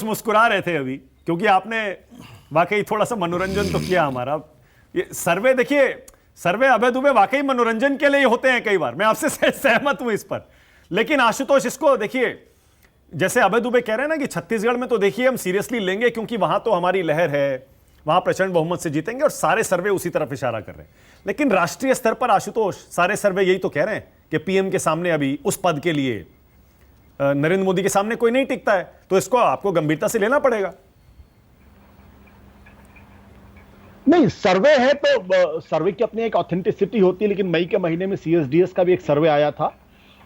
मुस्कुरा रहे थे अभी, क्योंकि आपने वाकई थोड़ा सा मनोरंजन तो किया हमारा। ये सर्वे देखिए, सर्वे अभय दुबे वाकई मनोरंजन के लिए होते हैं कई बार, मैं आपसे सहमत हूं इस पर। लेकिन आशुतोष, इसको देखिए, जैसे अभय दुबे कह रहे हैं ना कि छत्तीसगढ़ में तो देखिए हम सीरियसली लेंगे क्योंकि वहां तो हमारी लहर है, वहां प्रचंड बहुमत से जीतेंगे, और सारे सर्वे उसी तरफ इशारा कर रहे हैं। लेकिन राष्ट्रीय स्तर पर आशुतोष, सारे सर्वे यही तो कह रहे हैं कि पीएम के सामने अभी उस पद के लिए नरेंद्र मोदी के सामने कोई नहीं टिकता है, तो इसको आपको गंभीरता से लेना पड़ेगा। नहीं, सर्वे है तो सर्वे की अपनी एक ऑथेंटिसिटी होती है, लेकिन मई के महीने में सीएसडीएस का भी एक सर्वे आया था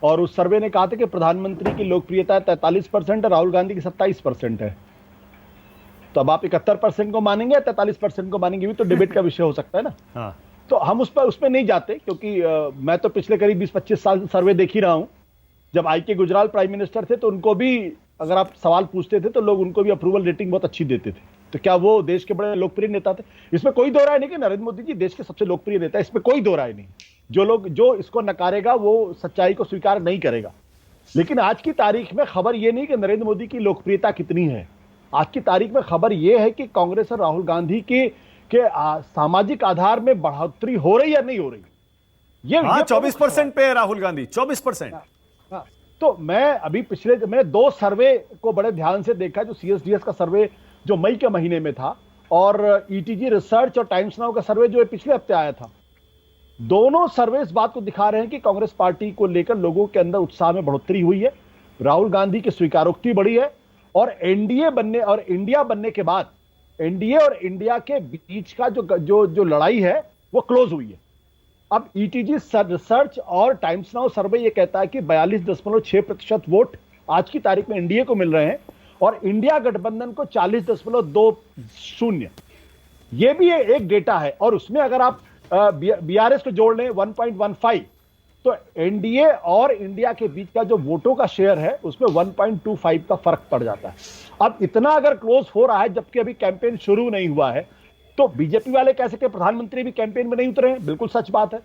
और उस सर्वे ने कहा था कि प्रधानमंत्री की लोकप्रियता 43% है, राहुल गांधी की 27% है। तो अब आप 71% को मानेंगे या 43% को मानेंगे, भी तो डिबेट का विषय हो सकता है ना। हाँ। तो हम उस पर नहीं जाते, क्योंकि मैं तो पिछले करीब 20-25 साल सर्वे देख ही रहा हूं। जब आई.के. गुजराल प्राइम मिनिस्टर थे तो उनको भी अगर आप सवाल पूछते थे तो लोग उनको भी अप्रूवल रेटिंग बहुत अच्छी देते थे। तो क्या वो देश के बड़े लोकप्रिय नेता थे? इसमें कोई दो राय नहीं कि नरेंद्र मोदी जी देश के सबसे लोकप्रिय नेता है, इसमें कोई दो राय नहीं। जो इसको नकारेगा वो सच्चाई को स्वीकार नहीं करेगा। लेकिन आज की तारीख में खबर यह नहीं कि नरेंद्र मोदी की लोकप्रियता कितनी है। आज की तारीख में खबर यह है कि कांग्रेस और राहुल गांधी के सामाजिक आधार में बढ़ोतरी हो रही या नहीं हो रही। ये 24% पे है राहुल गांधी, 24%। तो मैं 2 सर्वे को बड़े ध्यान से देखा, जो सीएसडीएस का सर्वे जो मई के महीने में था और ईटीजी रिसर्च और टाइम्स नाउ का सर्वे जो पिछले हफ्ते आया था। दोनों सर्वे इस बात को दिखा रहे हैं कि कांग्रेस पार्टी को लेकर लोगों के अंदर उत्साह में बढ़ोतरी हुई है, राहुल गांधी की स्वीकारोक्ति बढ़ी है और एनडीए बनने और इंडिया बनने के बाद एनडीए और इंडिया के बीच का जो लड़ाई है वो क्लोज हुई है। अब ईटीजी रिसर्च और टाइम्स नाउ सर्वे ये कहता है कि 42.6% वोट आज की तारीख में एनडीए को मिल रहे हैं और इंडिया गठबंधन को 40.20। ये भी एक डेटा है और उसमें अगर आप बीआरएस को जोड़ लें 1.15, तो एनडीए और इंडिया के बीच का जो वोटों का शेयर है उसमें 1.25 का फर्क पड़ जाता है। अब इतना अगर क्लोज हो रहा है जबकि अभी कैंपेन शुरू नहीं हुआ है, तो बीजेपी वाले कह सकते हैं प्रधानमंत्री भी कैंपेन में नहीं उतरे हैं, बिल्कुल सच बात है।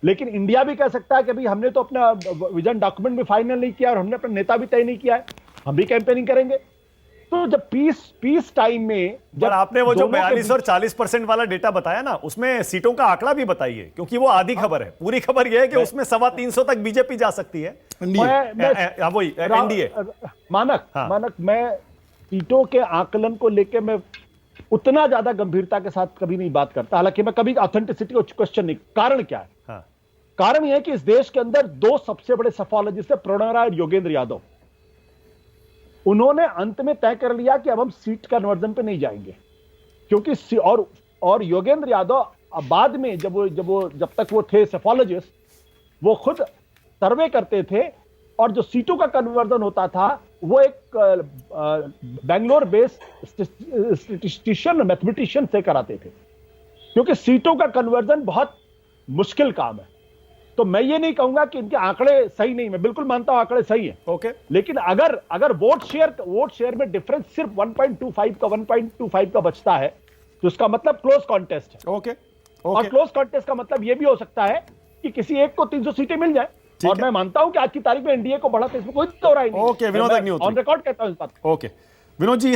लेकिन इंडिया भी कह सकता है कि अभी हमने तो अपना विजन डॉक्यूमेंट भी फाइनल नहीं किया और हमने अपना नेता भी तय नहीं किया है, हम भी कैंपेनिंग करेंगे। तो जब पीस टाइम में जब आपने वो जो 42 और 40% वाला डेटा बताया ना, उसमें सीटों का आंकड़ा भी बताइए, क्योंकि वो आधी खबर है। पूरी खबर यह है कि उसमें 325 तक बीजेपी जा सकती है। वही एनडीए मानक मैं सीटों के आकलन को लेकर मैं उतना ज्यादा गंभीरता के साथ कभी नहीं बात करता, हालांकि मैं कभी ऑथेंटिसिटी को क्वेश्चन नहीं। कारण क्या है? हाँ। कारण यह है कि इस देश के अंदर 2 सबसे बड़े सफोलॉजिस्ट है, प्रणव राय और योगेंद्र यादव। उन्होंने अंत में तय कर लिया कि अब हम सीट कन्वर्जन पे नहीं जाएंगे, क्योंकि और योगेंद्र यादव बाद में जब तक वो थे सफोलॉजिस्ट, वो खुद सर्वे करते थे और जो सीटों का कन्वर्जन होता था वो एक बेंगलोर बेस्ड स्टैटिस्टिशियन मैथमेटिशियन से कराते थे, क्योंकि सीटों का कन्वर्जन बहुत मुश्किल काम है। तो मैं ये नहीं कहूंगा कि इनके आंकड़े सही नहीं, मैं बिल्कुल मानता हूं आंकड़े सही है। ओके। लेकिन अगर वोट शेयर में डिफरेंस सिर्फ 1.25 का बचता है तो इसका मतलब क्लोज कॉन्टेस्ट है। ओके। और क्लोज कॉन्टेस्ट का मतलब यह भी हो सकता है कि किसी एक को 300 सीटें मिल जाए, और मैं मानता हूं कि आज की तारीख में एनडीए को बढ़ा, तो इसमें कोई दो राय नहीं। Okay, Vinod Agnihotri on record कहता हूं इस बात। ओके विनोद जी,